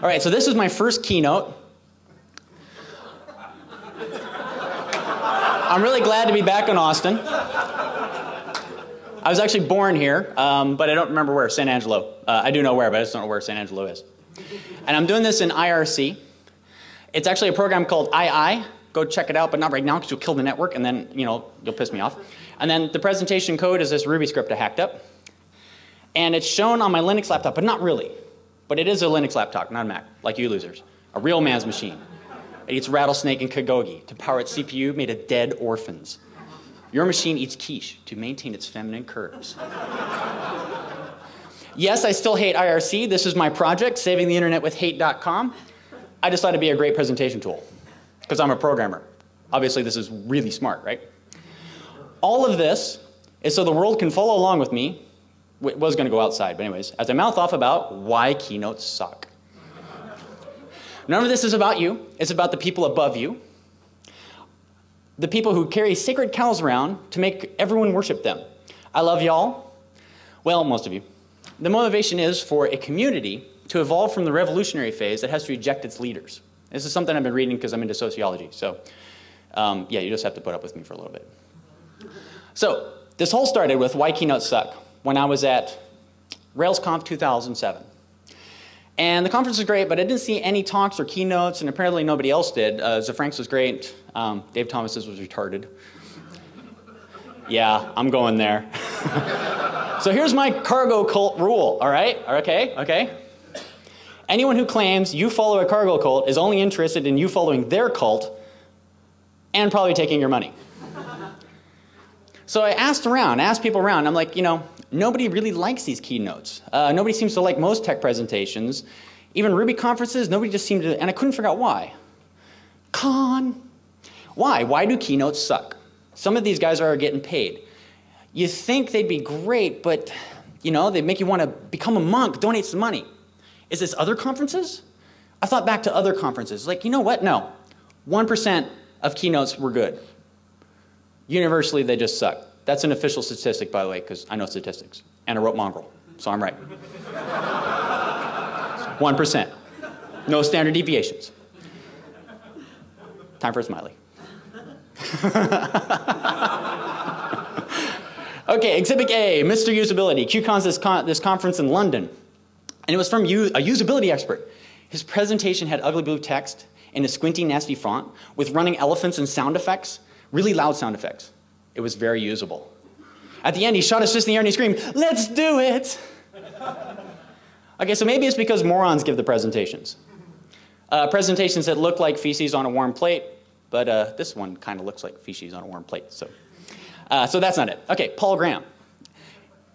All right, so this is my first keynote. I'm really glad to be back in Austin. I was actually born here, but I don't remember where, San Angelo. I do know where, but I just don't know where San Angelo is. And I'm doing this in IRC. It's actually a program called II. Go check it out, but not right now because you'll kill the network and then, you'll piss me off. And then the presentation code is this Ruby script I hacked up. And it's shown on my Linux laptop, but not really. But it is a Linux laptop, not a Mac, like you losers. A real man's machine. It eats rattlesnake and kagogi to power its CPU made of dead orphans. Your machine eats quiche to maintain its feminine curves. Yes, I still hate IRC. This is my project, saving the internet with hate.com. I just thought it'd be a great presentation tool because I'm a programmer. Obviously, this is really smart, right? All of this is so the world can follow along with me. It was going to go outside, but anyways, as I mouth off about why keynotes suck. None of this is about you. It's about the people above you. The people who carry sacred cows around to make everyone worship them. I love y'all. Well, most of you. The motivation is for a community to evolve from the revolutionary phase that has to reject its leaders. This is something I've been reading because I'm into sociology. So yeah, you just have to put up with me for a little bit. So this whole started with why keynotes suck when I was at Rails Conf 2007. And the conference was great, but I didn't see any talks or keynotes, and apparently nobody else did. Zafrank's was great. Dave Thomas's was retarded. Yeah, I'm going there. So here's my cargo cult rule, all right? Okay? Anyone who claims you follow a cargo cult is only interested in you following their cult and probably taking your money. So I asked people around. I'm like, nobody really likes these keynotes. Nobody seems to like most tech presentations. Even Ruby conferences, nobody just seemed to, and I couldn't figure out why. Why? Why do keynotes suck? Some of these guys are getting paid. You think they'd be great, but they make you want to become a monk, donate some money. Is this other conferences? I thought back to other conferences. Like, you know what? No. 1% of keynotes were good. Universally, they just suck. That's an official statistic, by the way, because I know statistics. And I wrote Mongrel, so I'm right. 1%. No standard deviations. Time for a smiley. Okay, Exhibit A, Mr. Usability. QCon's this conference in London. And it was from a usability expert. His presentation had ugly blue text in a squinty, nasty font with running elephants and sound effects, really loud sound effects. It was very usable. At the end, he shot his fist in the air and he screamed, "Let's do it!" Okay, so maybe it's because morons give the presentations. Presentations that look like feces on a warm plate, but this one kind of looks like feces on a warm plate, so that's not it. Okay, Paul Graham.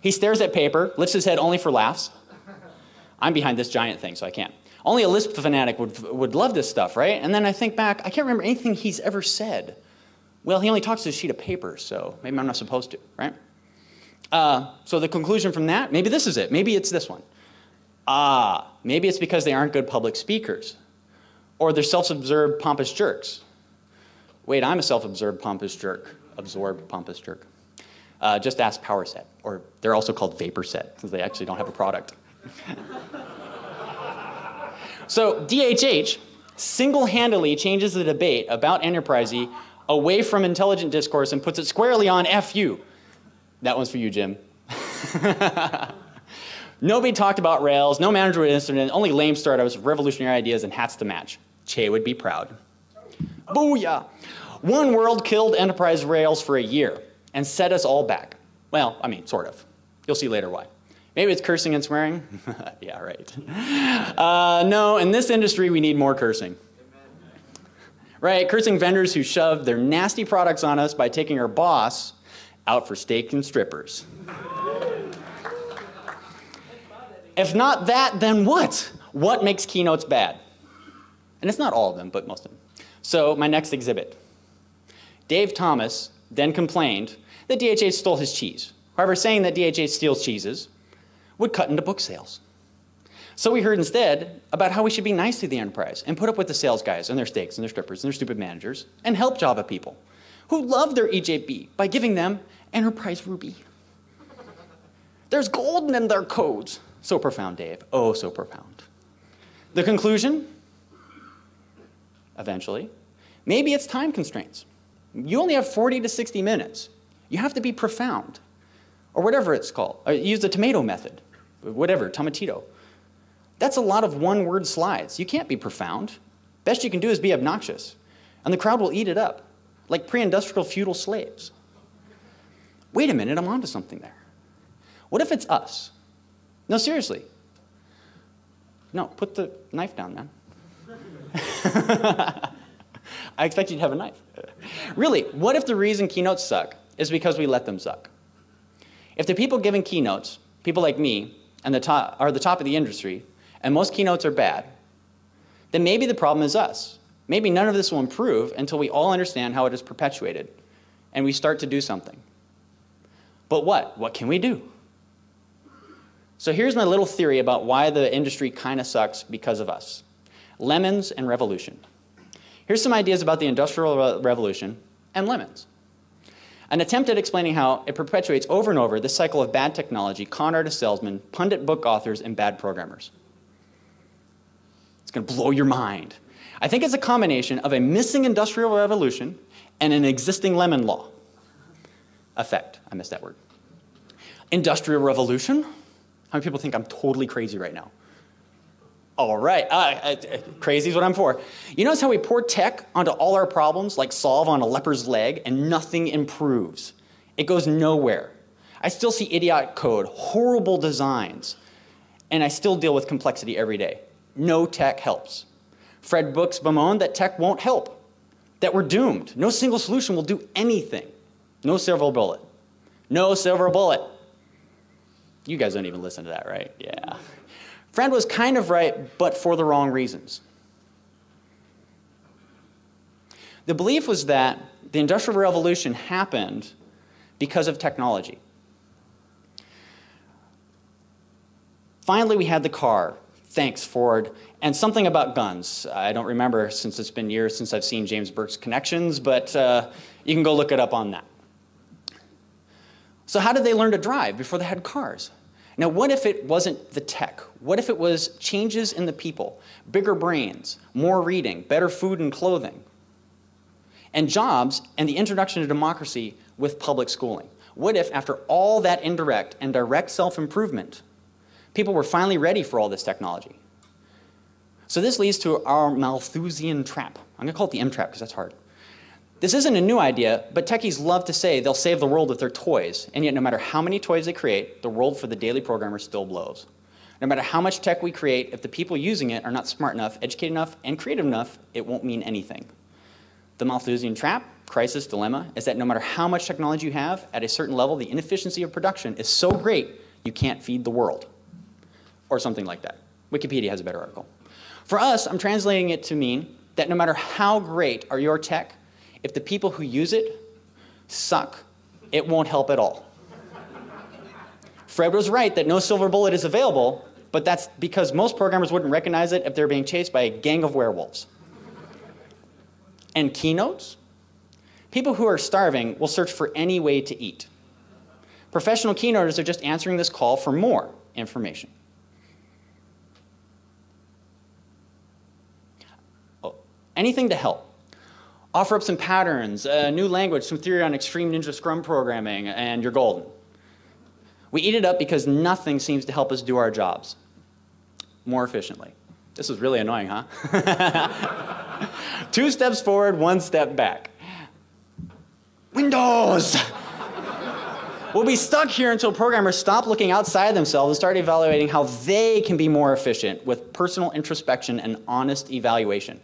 He stares at paper, lifts his head only for laughs. I'm behind this giant thing, so I can't. Only a Lisp fanatic would love this stuff, right? And then I think back, I can't remember anything he's ever said. Well, he only talks to a sheet of paper, so maybe I'm not supposed to, right? So the conclusion from that, maybe this is it. Maybe it's this one. Maybe it's because they aren't good public speakers. Or they're self-absorbed pompous jerks. Wait, I'm a self-absorbed pompous jerk. Absorbed pompous jerk. Just ask PowerSet. Or they're also called VaporSet, because they actually don't have a product. So DHH single-handedly changes the debate about enterprisey away from intelligent discourse and puts it squarely on FU. That one's for you, Jim. Nobody talked about Rails, no manager would incident, only lame startups, revolutionary ideas, and hats to match. Che would be proud. Booyah! One world killed enterprise Rails for a year and set us all back. Well, I mean, sort of. You'll see later why. Maybe it's cursing and swearing? Yeah, right. No, in this industry, we need more cursing. Right, cursing vendors who shove their nasty products on us by taking our boss out for steak and strippers. If not that, then what? What makes keynotes bad? And it's not all of them, but most of them. So my next exhibit. Dave Thomas then complained that DHH stole his cheese. However, saying that DHH steals cheeses would cut into book sales. So we heard instead about how we should be nice to the enterprise and put up with the sales guys and their steaks and their strippers and their stupid managers and help Java people who love their EJB by giving them enterprise Ruby. There's gold in their codes. So profound, Dave. Oh, so profound. The conclusion? Eventually. Maybe it's time constraints. You only have 40 to 60 minutes. You have to be profound, or whatever it's called. Or use the tomato method, whatever, tomatito. That's a lot of one-word slides. You can't be profound. Best you can do is be obnoxious, and the crowd will eat it up, like pre-industrial feudal slaves. Wait a minute, I'm onto something there. What if it's us? No, seriously. No, put the knife down, man. I expect you to have a knife. Really, what if the reason keynotes suck is because we let them suck? If the people giving keynotes, people like me, and are the top of the industry, and most keynotes are bad, then maybe the problem is us. Maybe none of this will improve until we all understand how it is perpetuated, and we start to do something. But what? What can we do? So here's my little theory about why the industry kind of sucks because of us. Lemons and revolution. Here's some ideas about the Industrial Revolution and lemons. An attempt at explaining how it perpetuates over and over this cycle of bad technology, con artist salesmen, pundit book authors, and bad programmers. It's going to blow your mind. I think it's a combination of a missing Industrial Revolution and an existing lemon law. Effect. I missed that word. Industrial Revolution? How many people think I'm totally crazy right now? All right, crazy is what I'm for. You notice how we pour tech onto all our problems, like solve on a leper's leg, and nothing improves. It goes nowhere. I still see idiotic code, horrible designs, and I still deal with complexity every day. No tech helps. Fred Brooks bemoaned that tech won't help, that we're doomed. No single solution will do anything. No silver bullet. No silver bullet. You guys don't even listen to that, right? Yeah. Fred was kind of right, but for the wrong reasons. The belief was that the Industrial Revolution happened because of technology. Finally, we had the car. Thanks, Ford. And something about guns. I don't remember, since it's been years since I've seen James Burke's Connections, but you can go look it up on that. So how did they learn to drive before they had cars? Now, what if it wasn't the tech? What if it was changes in the people, bigger brains, more reading, better food and clothing, and jobs, and the introduction to democracy with public schooling? What if, after all that indirect and direct self-improvement, people were finally ready for all this technology? So this leads to our Malthusian trap. I'm going to call it the M-trap because that's hard. This isn't a new idea, but techies love to say they'll save the world with their toys, and yet no matter how many toys they create, the world for the daily programmer still blows. No matter how much tech we create, if the people using it are not smart enough, educated enough, and creative enough, it won't mean anything. The Malthusian trap, crisis, dilemma, is that no matter how much technology you have, at a certain level, the inefficiency of production is so great, you can't feed the world. Or something like that. Wikipedia has a better article. For us, I'm translating it to mean that no matter how great are your tech, if the people who use it suck, it won't help at all. Fred was right that no silver bullet is available, but that's because most programmers wouldn't recognize it if they're being chased by a gang of werewolves. And keynotes? People who are starving will search for any way to eat. Professional keynoters are just answering this call for more information. Oh, anything to help. Offer up some patterns, a new language, some theory on extreme ninja scrum programming, and you're golden. We eat it up because nothing seems to help us do our jobs more efficiently. This is really annoying, huh? 2 steps forward, 1 step back. Windows! We'll be stuck here until programmers stop looking outside themselves and start evaluating how they can be more efficient with personal introspection and honest evaluation.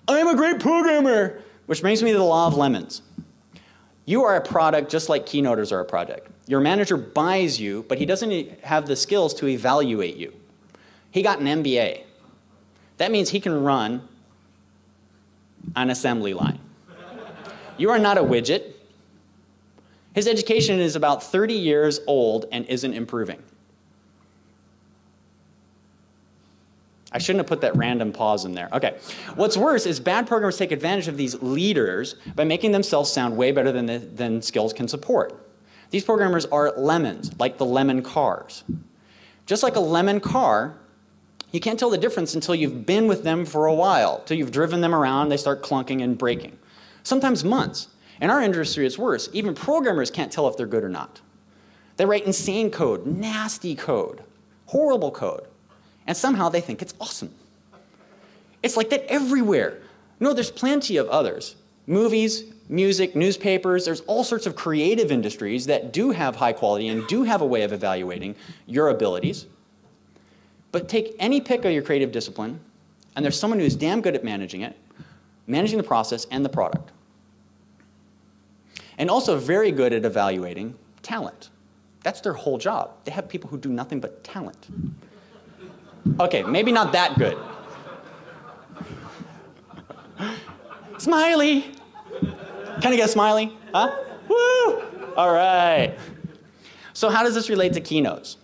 I'm a great programmer! Which brings me to the law of lemons. You are a product just like keynoters are a product. Your manager buys you, but he doesn't have the skills to evaluate you. He got an MBA. That means he can run an assembly line. You are not a widget. His education is about 30 years old and isn't improving. I shouldn't have put that random pause in there. Okay. What's worse is bad programmers take advantage of these leaders by making themselves sound way better than skills can support. These programmers are lemons, like the lemon cars. Just like a lemon car, You can't tell the difference until you've been with them for a while, till you've driven them around, they start clunking and breaking. Sometimes months. In our industry, it's worse. Even programmers can't tell if they're good or not. They write insane code, nasty code, horrible code, and somehow they think it's awesome. It's like that everywhere. No, there's plenty of others. Movies, music, newspapers, there's all sorts of creative industries that do have high quality and do have a way of evaluating your abilities. But take any pick of your creative discipline, and there's someone who's damn good at managing it, managing the process and the product. And also very good at evaluating talent. That's their whole job. They have people who do nothing but talent. Okay, maybe not that good. Smiley! Can I get a smiley? Huh? Woo! All right. So how does this relate to keynotes?